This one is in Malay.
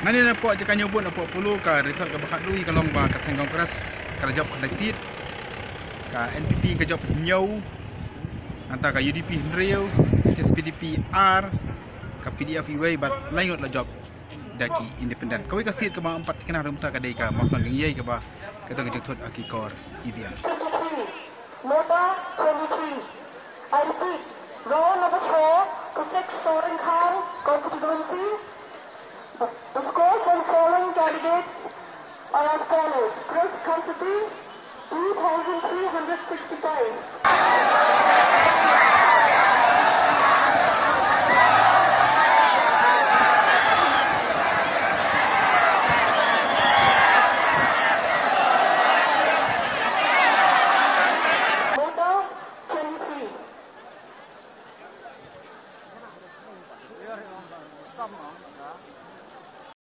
Ngani na po jika nyobot na po puluh ka result ka bakat lui kalong ba ka senggong keras ka job ka seat ka NPP ka job nyau anta ka UDP Rio HSPDP R ka PDF iway bat laingot la job daki independen kawi ka seat ka ba empat kena rumta ka dai ka maklan ngiai ka ba ka tang jethot akikor EVM Nota 23 I repeat row number 4 to 6 Soren Khan constituency. The scores for the following candidates are as follows. Chris Kantati, 2,365.